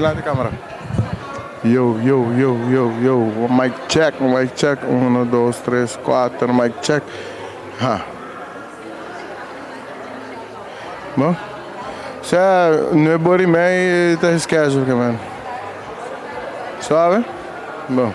adelante, cámara. Yo. Mic check, mic check. Uno, dos, tres, cuatro, mic check. Ajá. Bom? Sea, no es body man, está schedule, man. Suave? Bom.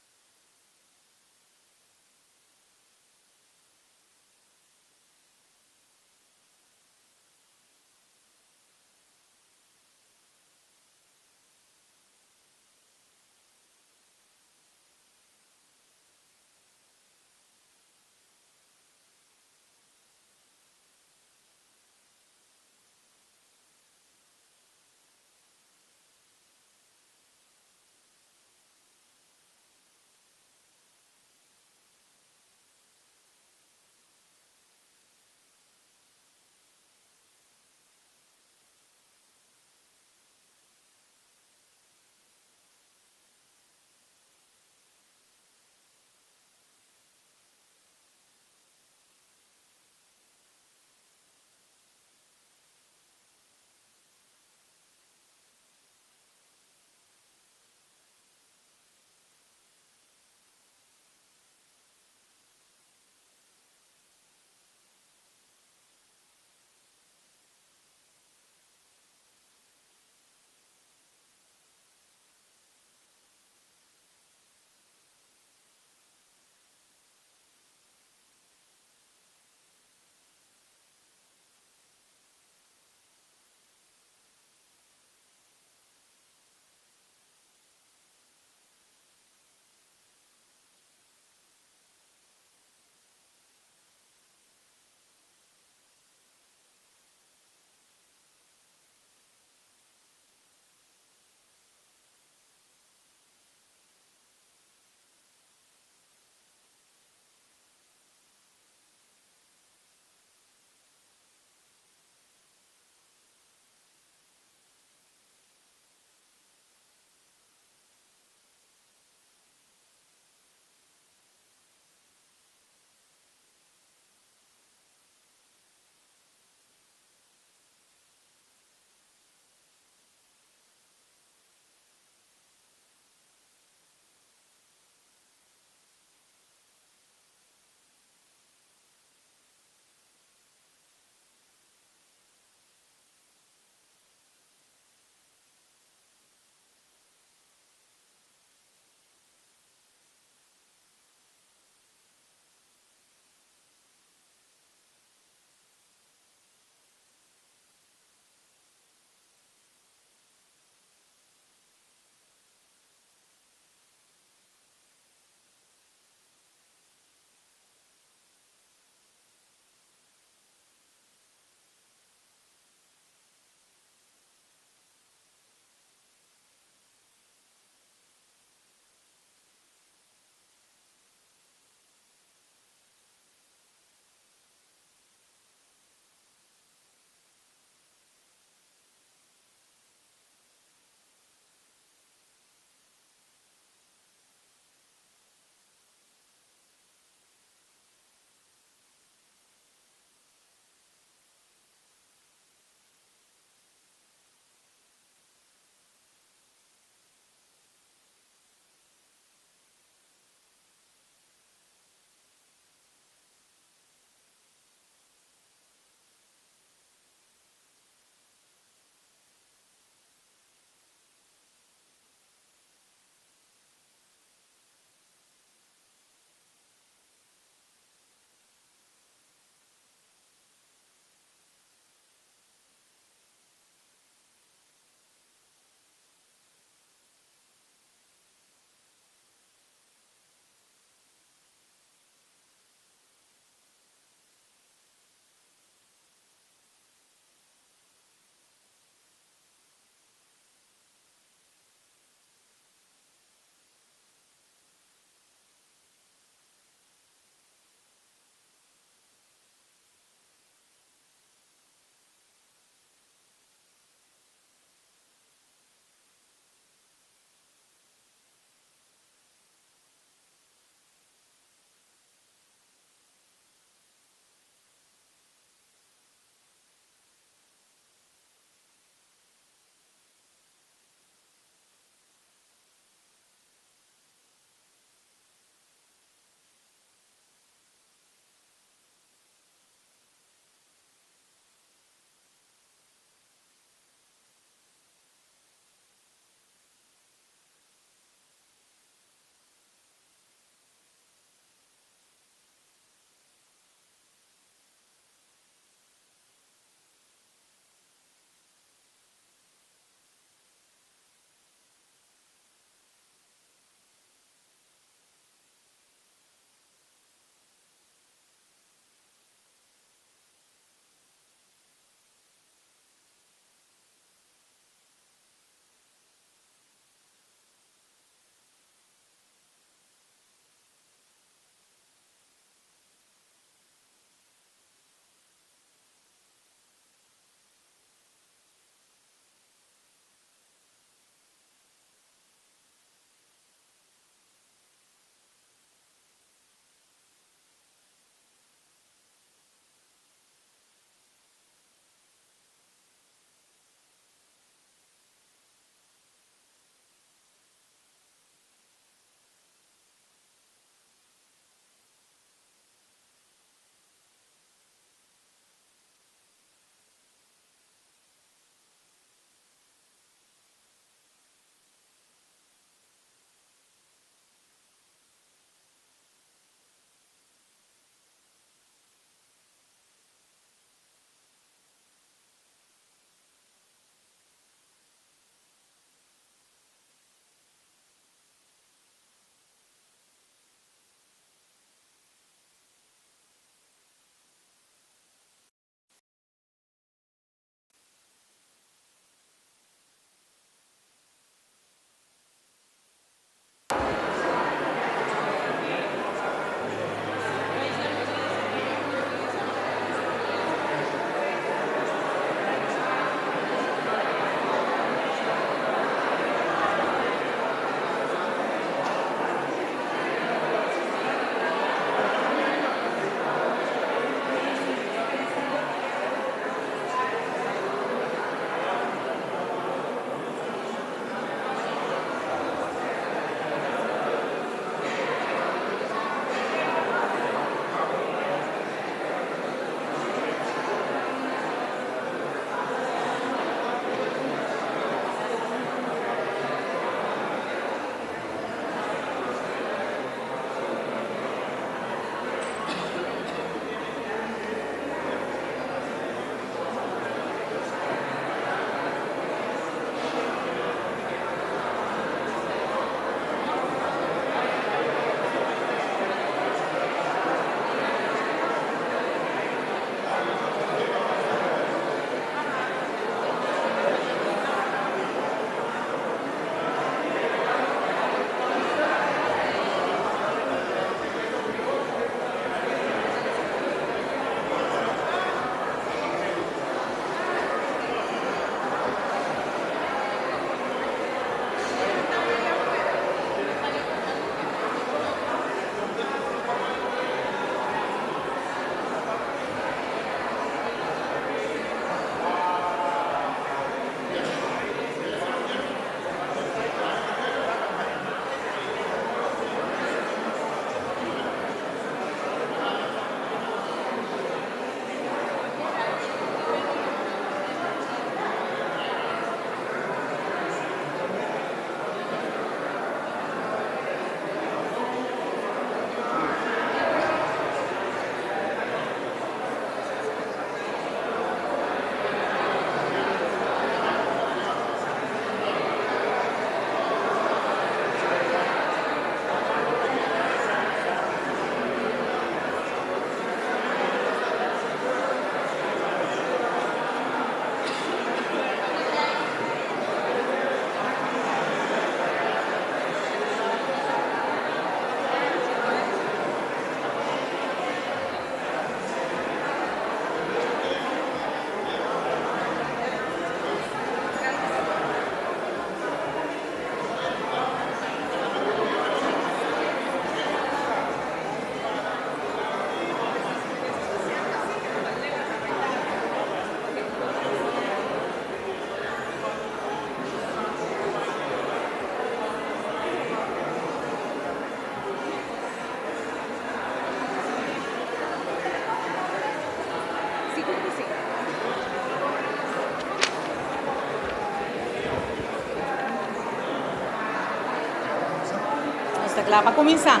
lá para começar.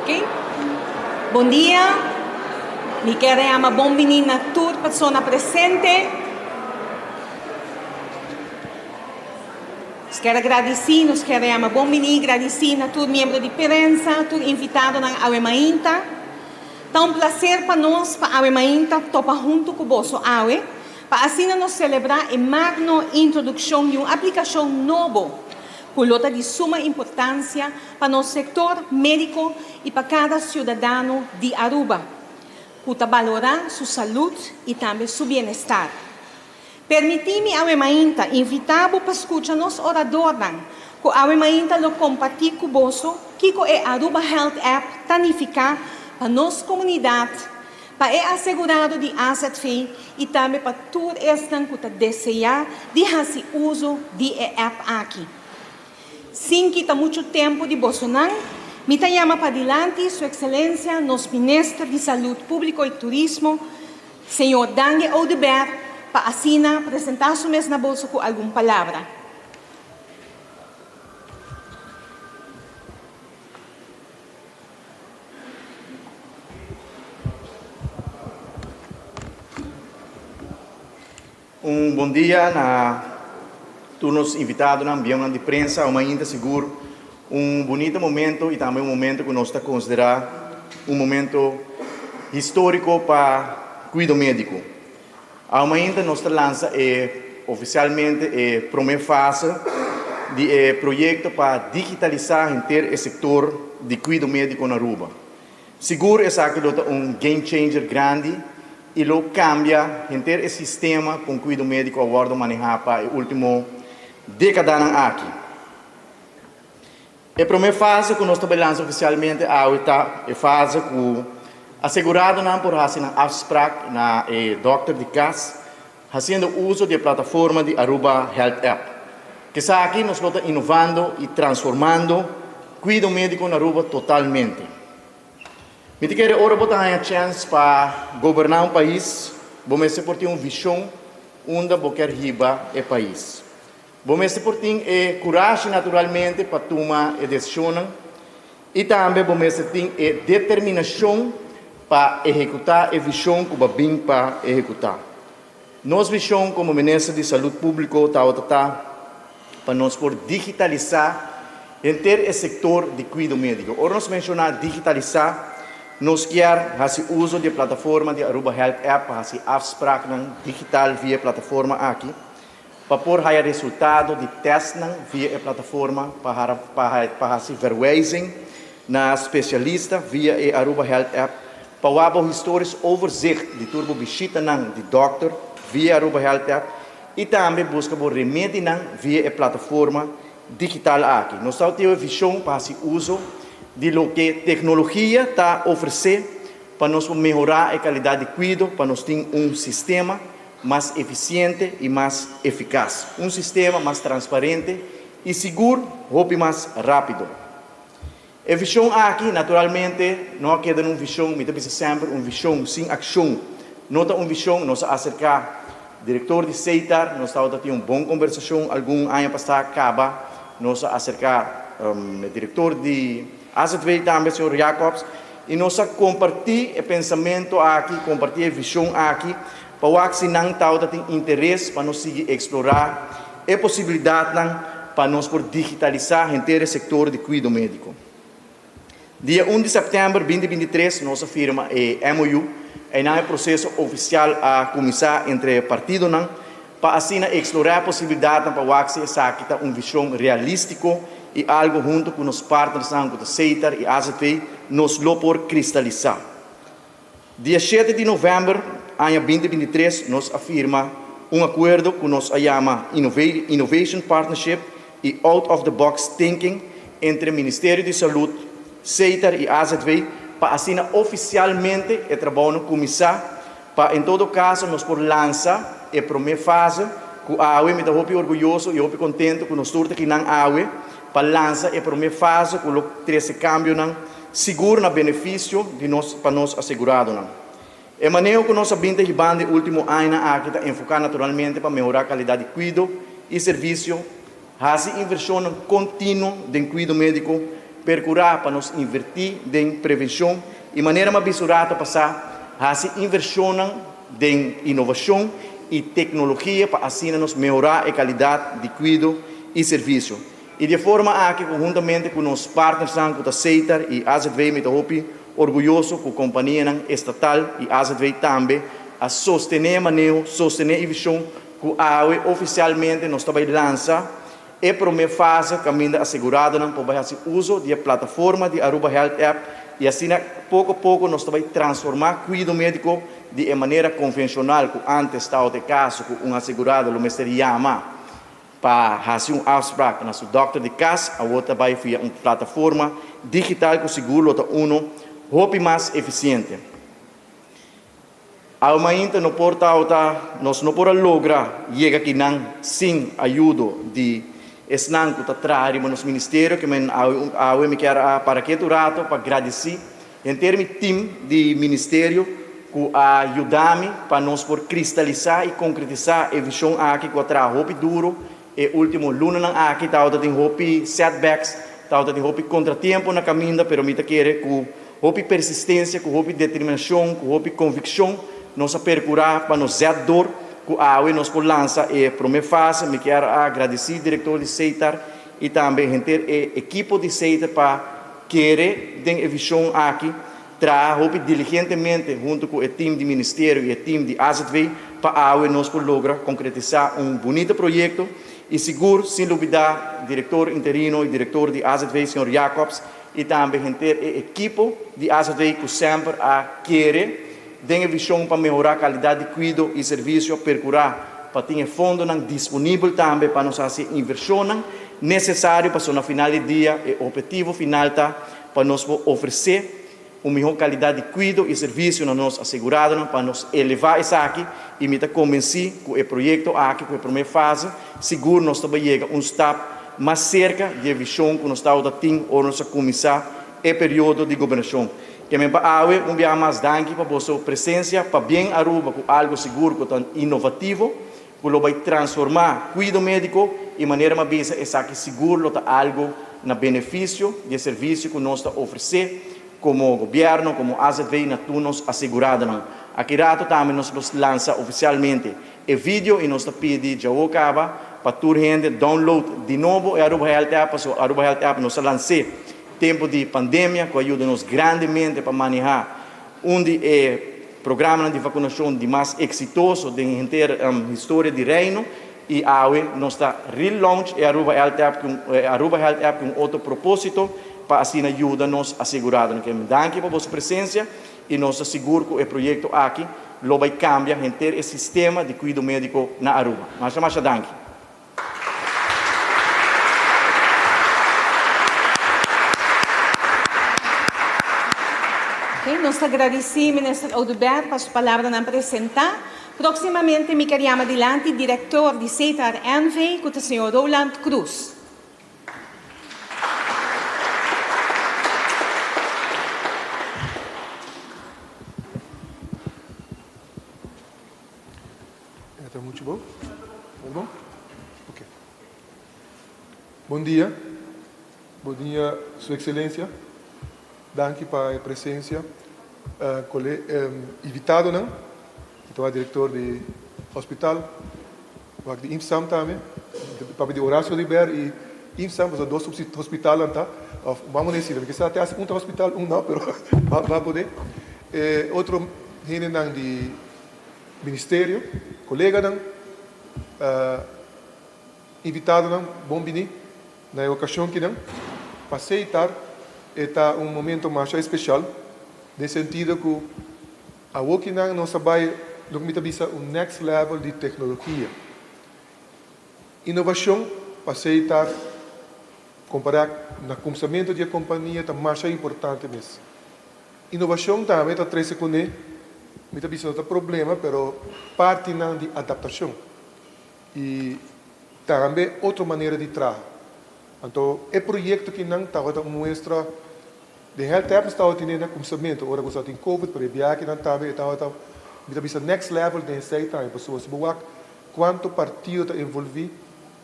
Ok? Bom dia. Me quero chamar bom menino a toda pessoa presente. Quero agradecer, nos quero chamar bom menino, agradecer a todo membro de imprensa, todo invitado na Awemainta. Tá um prazer para nós, para a Awemainta, topa junto com o vosso Awe, para assim nós celebrar a magna introdução de uma aplicação nova, com lota de suma importância para o setor médico e para cada cidadão de Aruba, para valorar sua saúde e também seu bem-estar. Permiti-me a Awemainta invitar para escutar nos oradores, que a Awemainta lo compartilha com você, que é a Aruba Health App tanificar para nossa comunidade, para é assegurado de AZV e também para todo este que deseja de fazer uso de app aqui. Sem que está muito tempo de Bolsonaro, me chama para adiante Sua Excelência, nosso Ministro de Saúde Pública e Turismo, Senhor Dange Oudebert, para assim apresentar sua mesa na bolsa com alguma palavra. Bom dia a todos os invitados na ambiente de imprensa, ainda seguro bonito momento e também momento que nós estamos considerando momento histórico para o cuidado médico. Ainda nós lança oficialmente a primeira fase de projeto para digitalizar inteiro o setor de cuidado médico na Aruba. Seguro é game changer grande e lo cambia inteiro o sistema com cuidado médico agora manejado para a última década aqui. A primeira fase que nós estamos oficialmente é a fase que assegurado por fazer abstract na doctor de casa, fazendo uso da plataforma de Aruba Health App. Que está aqui nós estamos inovando e transformando cuidado médico na Aruba totalmente. Me quero agora botar a chance para governar país, vamos por ter uma visão onde quer riba o país. Vamos por ter coragem naturalmente para tomar a decisão e também vamos ter determinação para executar a visão que vem para executar. Nossa visão como Ministro de Saúde Pública está para nós por digitalizar inteiro o setor de cuidado médico. Ora nós mencionar digitalizar, nós queremos fazer uso da plataforma de Aruba Health App para fazer abstract digital via plataforma aqui, para pôr o resultado de teste via a plataforma para fazer verwijzing na especialista via a Aruba Health App, para o histórico overzicht de turbo visita de doctor via Aruba Health App e também busca o remédio via a plataforma digital aqui. Nós temos a visão para fazer uso de lo que a tecnologia está oferecendo para nós melhorar a qualidade de cuidado, para nós ter sistema mais eficiente e mais eficaz, sistema mais transparente e seguro, e mais rápido. A visão aqui, naturalmente, não é uma visão, me pensa sempre, uma visão sem ação. Não é uma visão, nós acercar o diretor de CEITAR, nós estamos tendo uma boa conversação, algum ano passado acaba, nós acercar o diretor de AZV também, o senhor Jacobs, e nós compartilhamos o pensamento aqui, compartilhamos a visão aqui, para que se não tem interesse para nós seguir explorar a possibilidade para nós por digitalizar inteiro o setor de cuidado médico. Dia 1 de setembro de 2023, nós firma a MOU, o processo oficial a começar entre partidos, para assim explorar a possibilidade para que se uma visão realística e algo junto com os partners como CEITAR e AZV, nos lo por cristalizar. Dia 7 de novembro de 2023, nós afirma acordo que nós chama Innovation Partnership e Out of the Box Thinking entre o Ministério de Saúde, CEITAR e AZV, para assim oficialmente o trabalho começar, para em todo caso nós por lançar a primeira fase, que a AUE me está orgulhoso e contente que nós todos aqui na AUE, para lançar a primeira fase, que o esse câmbio seguro na benefício de nós, para nós assegurado. O manejo que nós abrimos de banda no último ano aqui está enfocado naturalmente para melhorar a qualidade de cuidado e serviço, fazer inversão contínua em cuidado médico, procurar para nos invertir em prevenção e maneira mais visurada passar, fazer inversão em inovação e tecnologia para assim nos melhorar a qualidade de cuidado e serviço. E de forma aqui, conjuntamente com os partners da CEITAR e AZV, me orgulhoso com a companhia estatal e AZV também, a sostener manejo, sostener a visão que a AUE oficialmente nós também lança e para a fase caminho assegurado para fazer uso da plataforma de Aruba Health App e assim, pouco a pouco, nós também transformar o cuidado médico de maneira convencional, que antes estava de caso, que um assegurado, o mestre Yama, para fazer abstract na sua doctor de casa, a outra vai via uma plataforma digital que o seguro outra hope mais eficiente. Ao momento no portal nós não podemos lograr chegar aqui sem ajuda de esnan que está nos ministérios que me quer para que rato para agradecer em termos de time de ministério que ajuda-me para nós por cristalizar e concretizar a visão aqui que está hope duro e último luna aqui está tem hope setbacks está tem hope contratempo na caminho pero me quer com hope persistência com hope determinação com hope convicção nós percurar para nos zero dor que a AUE nos lança e para minha fase me quero agradecer ao diretor de CEITAR e também a equipe de CEITAR para querer ter a visão aqui trabalhar diligentemente junto com o time de ministério e o time de AZV para a AUE nos logra concretizar bonito projeto e seguro sem dúvida diretor interino e diretor de AZV Sr. Jacobs e também a equipe de AZV que sempre quer tem a visão para melhorar a qualidade de cuidado e serviço, percurar para ter fundo disponível também para nós fazer inversão necessário para no final do dia o objetivo final está para nós oferecer uma melhor qualidade de cuidado e serviço na nossa assegurada para nos elevar isso aqui e me convencer que o projeto aqui que é a primeira fase seguro nós também chega step mais cerca da visão que nós estamos a ter ou nós começar o período de governação. Que me AUE dia mais danke para a sua presença, para bem Aruba com algo seguro, com inovativo, que vai transformar cuidado médico e maneira mais bisa é que seguro tá algo na benefício de serviço que nós está oferecer como governo, como AZV na nos assegurada não. Aqui rato também nós lança oficialmente o vídeo e nós está pedindo já o acaba para toda gente download de novo e Aruba Health App, a Aruba Health App nós lancei tempo de pandemia, que ajuda-nos grandemente para manejar programa de vacinação de mais exitoso da inteira história do reino e a AUE nos está relaunch a Aruba Health App com outro propósito para assim ajudar-nos a assegurar que me danke para a sua presença e nós asseguro que o projeto aqui vai cambiar inteiro o sistema de cuidado médico na Aruba. Mas danke. Nós agradecemos, Ministro Oduber, por sua palavra para apresentar. Proximamente, me queria adelante o diretor de CEITAR NV, que é o Sr. Roland Cruz. Está muito bom? Muito bom? Ok. Bom dia, Sua Excelência. Danke para a presença. Invitado, não? Então, o diretor do hospital, o de IMSAM também, para o Horácio Oliver e IMSAM, os dois hospitais, tá? Vamos dizer, porque se até um hospital, não, mas vai poder. Outro, gente do ministério, colega, não? Invitado, não? Bom vinir, na ocasião que não? Para aceitar, está momento mais especial, no sentido que a Wokinang nós vai bisa next level de tecnologia. Inovação, para aceitar, comparar no começamento da companhia, está mais importante mesmo. Inovação também está trazendo com ele, bisa outro problema, mas parte de adaptação. E também outra maneira de trabalhar. Então, o projeto que não está mostra De hele tijd bestaat in een consumenten. Ora we in COVID, per biaki dan tabe, etao. Bisa next level de seita, pessoas buak quanto partido te envolvi,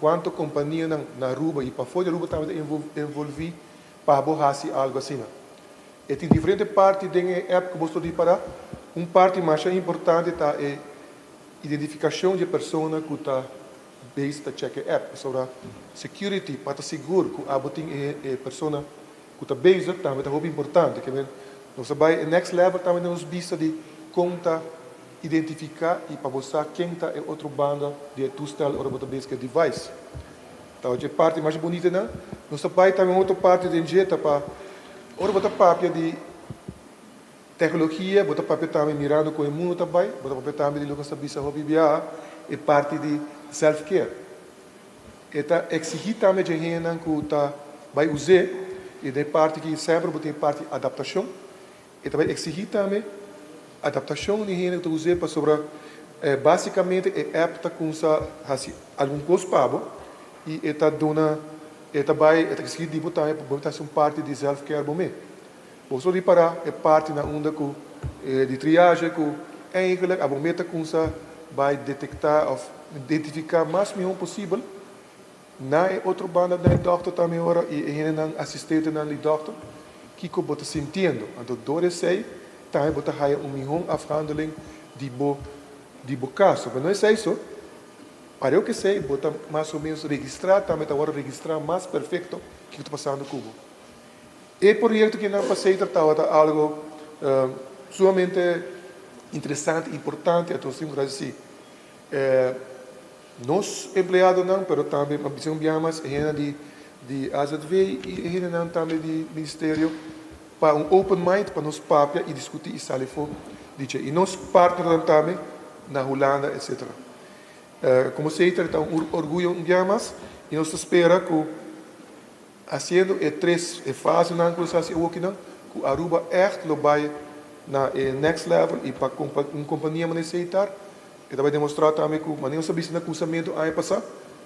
quanto companhia na Aruba e para fora Aruba também envolvi para borrasi algo assim. E tem diferentes partes da app que você para parte mais importante tá é identificação de pessoa que está based da check app sobre security para seguro que a botin é pessoa que está based também é muito importante que nós vai next level também nos vista de conta identificar e para mostrar quem está em outra banda de toestel ou outra basic device. Então, a parte mais bonita, né? Nós vai também outra parte de jeito para outra papel de tecnologia, outra papel também mirando com o mundo também, outra papel também de lugar sabia hobby via e parte de self care. Eta exigir também de gente que está vai usar e de parte que sempre tem parte adaptação. E também exigir também adaptação de gente que usa para sobre basicamente é apta com algum custo pago e está dona está vai está que tipo também para ser parte de self care bom me posso reparar é parte na onda com de triagem com eigenlijk a bometa com vai detectar ou identificar mais melhor possível na outro banda da doctor também ora e não assistente na doctor que co bota sentindo então dores sei também bota haia milhão afhandeling de bo caso mas não é isso para eu que sei bota mais ou menos registrar também agora registrar mais perfeito que está passando no cubo e projeto que não passei tratava algo sumamente interessante importante então sim assim nós empregados não pero também a visão mais de AZV e não também de ministério para open mind para nos papia e discutir e sair for e nós partners também na Holanda etc. Como sei está orgulho mais e nós espera que fazendo três fases na coisa o que não que Aruba echt lo vai na next level e para companhia necessitar e vai demonstrar também que maneira saber se na cruzamento aí passar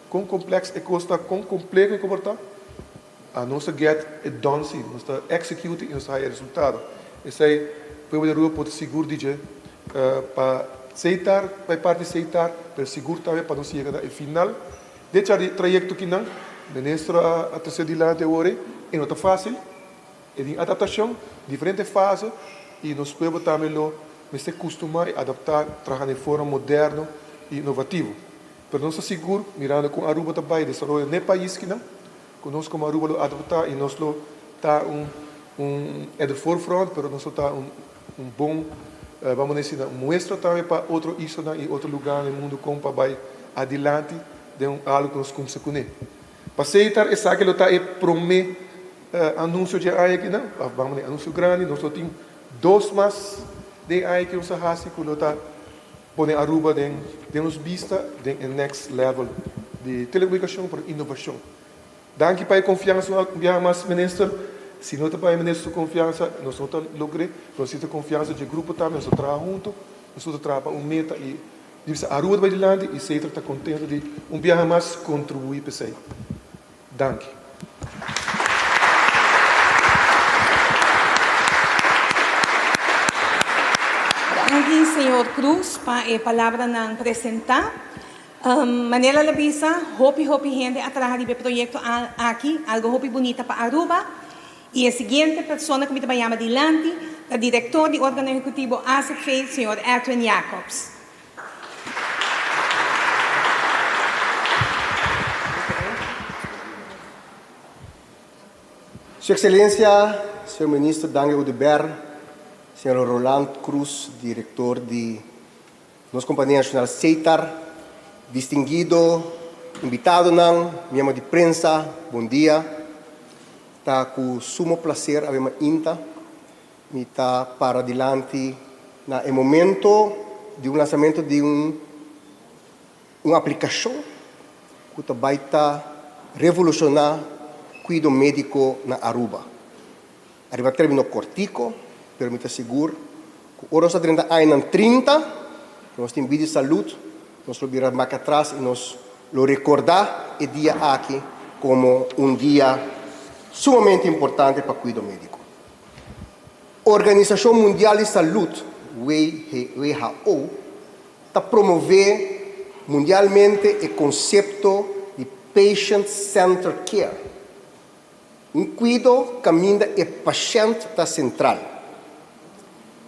com complexo e custa com complexo e comportar a nossa get it done sim nossa execute e nossa resultado esse aí povo de rua pode seguro dizer para aceitar para parte aceitar para seguro também para não chegar ao final desse trajeto que não ministro a terceira dilante hoje é não fácil é de adaptação diferentes fases e nos povo também lo mas se costuma adaptar trabalhar de forma moderna e inovativa para não ser seguro mirando com Aruba também desenvolver no país que não conosco como Aruba lo adaptar e nós lo tá é do forefront, mas nós está bom vamos dizer muestra também para outro isso e outro lugar no mundo como para vai adiante de algo que nós conseguimos passei estar essa que lo tá é promet anúncio de aí aqui não vamos anúncio grande nós temos dois mais de aí que nós faz que lo tá põe Aruba de nos vista de next level de telecomunicação para inovação. Danke para a confiança mais ministro. Se não tem para ministro confiança, nós não logramos. Nós temos confiança de grupo também, nós trabalhamos juntos, nós trabalhamos para meta e a Aruba vai adiante e se está contente de viagem mais contribuir para isso. Danke. Aqui, senhor Cruz, para a palavra não apresentar. Manela Labisa, hopi gente a trabalhar de projeto aqui, algo hopi bonita para Aruba. E a seguinte pessoa que me vai chamar adiante, o diretor do órgão executivo ACF, senhor Edwin Jacobs. Sua Excelência, senhor ministro Daniel Udeber, senhor Rolando Cruz, diretor de nossa Companhia Nacional CEITAR, distinguido invitado, membro de prensa, bom dia. Está com sumo prazer a ver INTA, me está para adelante no momento de lançamento de uma aplicação que vai revolucionar o cuidado médico na Aruba. Arriba termino cortico, pero me asseguro que o nosso 30 anos 30, nós temos vida de saúde, nós lo virar mais atrás e nós lo recordar o dia aqui como dia sumamente importante para o cuidado médico. Organização Mundial de Saúde, WHO, está promover mundialmente o conceito de patient-centered care. Cuido caminha o paciente está central.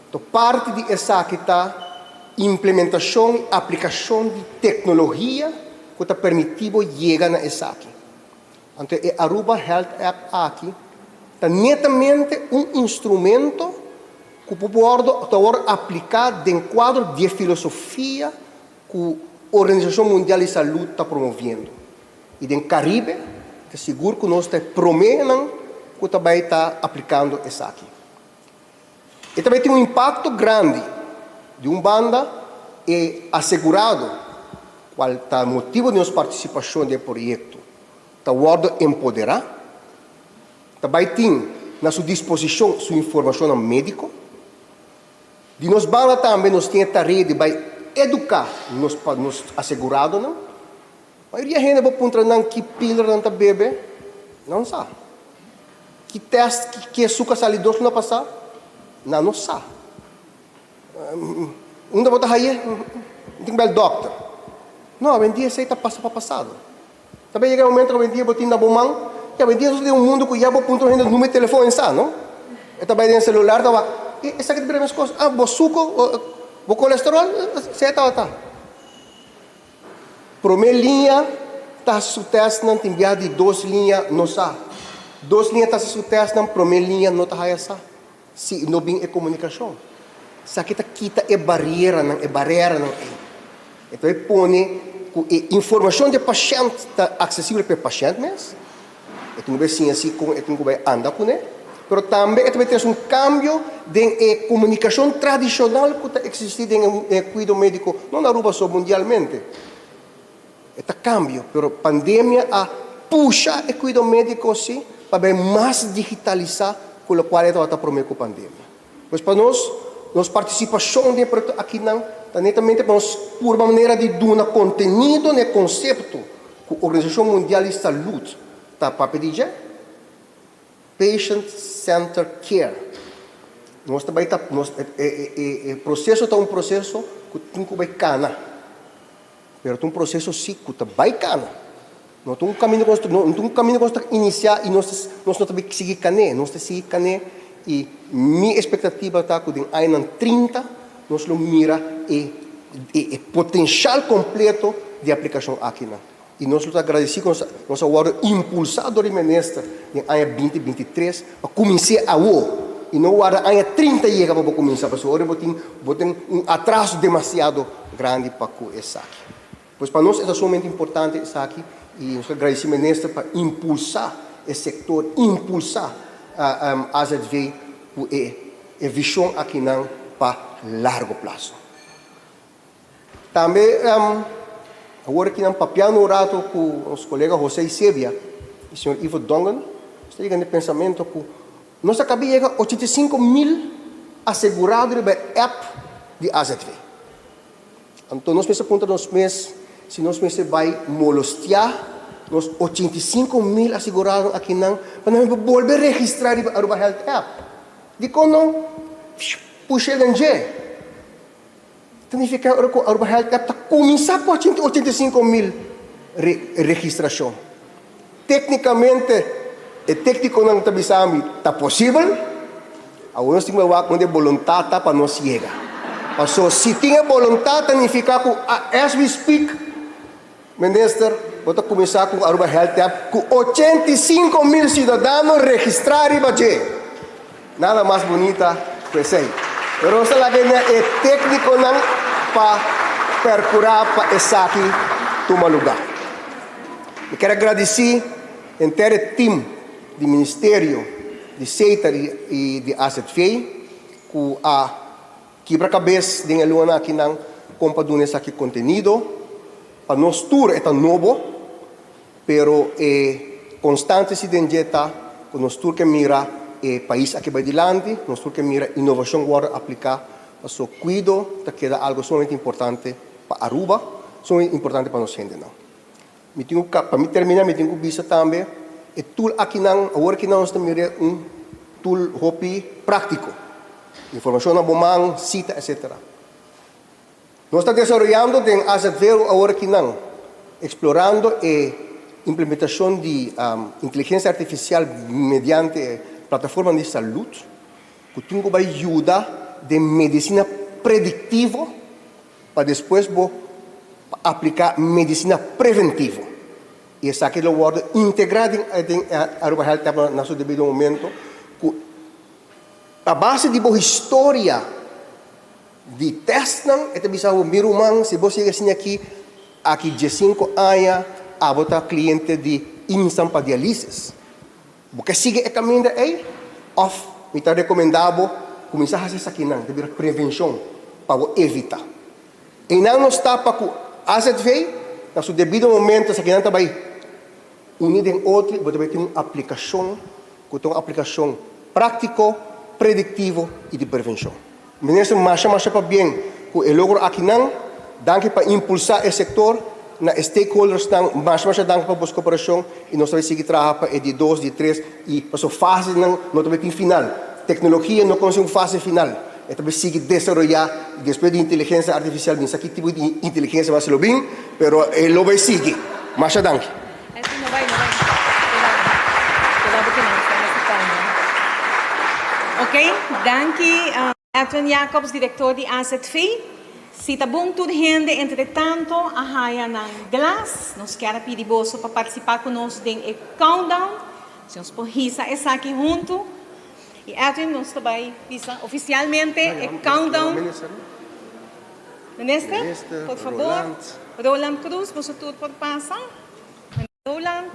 Então, parte de essa aqui está implementação e aplicação de tecnologia que está permitindo chegar a essa aqui. Então, o Aruba Health App aqui está netamente instrumento que pode aplicar dentro do quadro de filosofia que a Organização Mundial de Saúde está promovendo. E dentro do Caribe, é seguro que nós estamos promovendo que também está aplicando isso aqui. E também tem impacto grande de banda e assegurado qual está o motivo de nossa participação no projeto. Está o empoderar, também tem na sua disposição sua informação médica. De nós banda também nós temos a tarefa de educar nos assegurados, não? A maioria da gente vai encontrar que pílula não bebe, não sabe. Que teste que açúcar salidoso não passa, não sabe. Onde você está aí? Tem que ir ao doctor. Não, a dia você está passado. Também chega um momento que a dia você tem na mão, e a dia você tem mundo que já vai encontrar o número de telefone, não? E também tem celular, essa aqui é a primeira coisa. O suco, o colesterol, você está. Primeira linha, está se teste, não tem de 2 linhas, não sabe. 2 linhas está se teste, não, primeira linha, não está aí, se não tem comunicação. Isso aqui quita a barreira, não. Então, ele põe a informação do paciente está acessível para o paciente mesmo. Então, vai ser assim, então vai andar com ele. Mas também vai ter cambio de comunicação tradicional que existe no cuidado médico, não na Aruba só mundialmente. Este cambio, mas a pandemia puxa o cuidado médico assim, para mais digitalizar com o qual está promovendo a pandemia. Mas para nós, nossa participação aqui não, netamente nós, por uma maneira de dar conteúdo no conceito que a Organização Mundial de Saúde está para pedir, patient-centered care. Nós também o processo está processo que tem que cana, mas é processo sim que está bacana. Não tem caminho que iniciar e nós não também seguir cané, nós seguir cané e minha expectativa está que em ano 30 nós não mira o potencial completo de aplicação aqui não. E nós estamos agradecidos com nossa hora impulsador e ministra em ano 2023 para começar a e não o ano 30 chega para começar, porque agora tem atraso demasiado grande para essa aqui. Pois para nós é somente importante essa aqui e nós agradecemos ministra para impulsar esse setor, impulsar a AZV a visão aqui não para largo prazo. Também agora que nós papiando o rato com os colegas José e Sébia e o senhor Ivo Dongan, está chegando no pensamento que nós acabamos de chegar a 85,000 assegurados da app de AZV. Então, nós pensamos se nós vai molestar os 85,000 assegurados aqui não, para volver a registrar a Aruba Health App. De quando puxa o NG. Significa que a Aruba Health App está começando com 85,000 registração. Tecnicamente, o técnico não está possível. Agora nós temos que vontade para nós chegar. Mas se tem vontade, significa que as we speak, minister, vou começar com a Aruba Health App, com 85,000 cidadãos registrados e nada mais bonita que isso aí. Mas essa é técnico não para percurar para essa aqui tomar lugar. Eu quero agradecer ao inteiro time do Ministério de Seitar e de AZV que a quebra-cabeça de Luana aqui não compartilha esse aqui conteúdo. Para nós tudo é novo, pero constante se denjeta, que nós tudo que mira o país aqui vai adiante, nós tudo que mira inovação agora aplicar, para o cuidado, que é algo sumamente importante para Aruba, sumamente importante para nós gente não. Para me terminar, me tenho que visa também, e tool aqui não, agora que nós estamos mirando tool hobby prático. información a bomang, cita, etc. Nós estamos desarrollando em Azevedo agora que não, explorando a implementação de inteligência artificial mediante plataforma de saúde, que vai ajudar de medicina preditiva para depois aplicar medicina preventiva. E essa aqui é o word integrado em Aruba Health no seu devido momento. A base de boa história de testan, é bisa o mirumang, se você chega aqui, de 5 anos, a botar cliente de instant para diálise. Porque sigue o caminho aí, off, me está recomendável começar a fazer isso aqui, não, de prevenção, para evitar. E não está para que asset veio, no seu devido momento, essa criança vai unir em outro, você vai ter uma aplicação, que é uma aplicação prática, preditiva e de prevenção. Ministro, mais para bem, que o logro aqui não, danke para impulsar o setor, na stakeholders não, mais danke para a cooperação, e nós vamos seguir trabalhando de 2, de 3, e para a fase não, nós vamos ter final. Tecnologia não consegue fase final. Então, sigue desarrollar, depois de inteligência artificial, não sei que tipo de inteligência vai ser bem, mas ele vai seguir. Mais danke. Esse não vai. Cuidado que não, está Ok, danke. Edwin Jacobs, diretor de AZV. Se está bom tudo rende, entretanto, a raia ng glass. Nós queremos pedir bolso para participar conosco em countdown. Se nós por risa essa aqui junto. E Edwin, nós também pisa oficialmente o countdown. Ministro, por favor. Roland Cruz, você tudo por passar. Roland.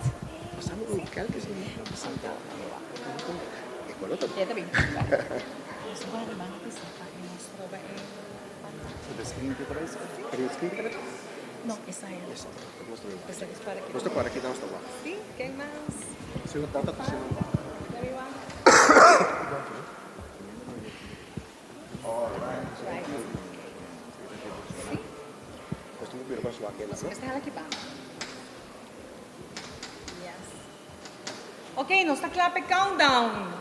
Ya, está bien. No, esa es. Você para aqui, dá uns toques. Sí, ¿qué más? Se não está, está Esta es la que va. Yes. Ok, nos está claro el countdown.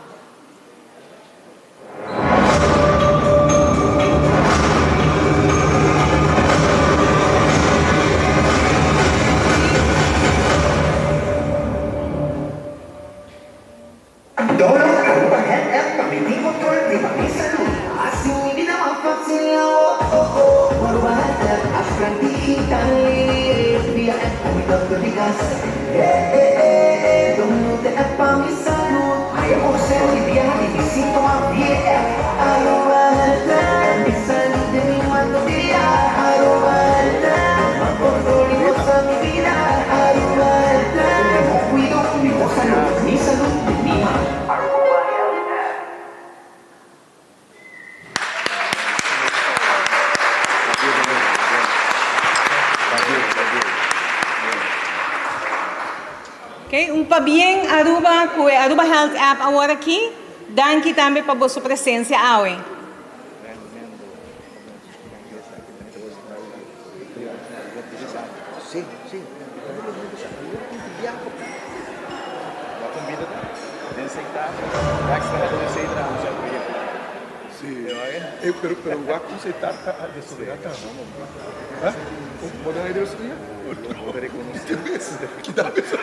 Okay, bien Aruba, com Aruba Health App agora aqui. Danke também para a sua presença, Aue. Sim. La convida de aceitar, vai estar a aceitar o seu projeto. Sim. Pero o acto aceitar a desolidaridade. Pode ir isso aí? Vou reconhecer. Que dá isso?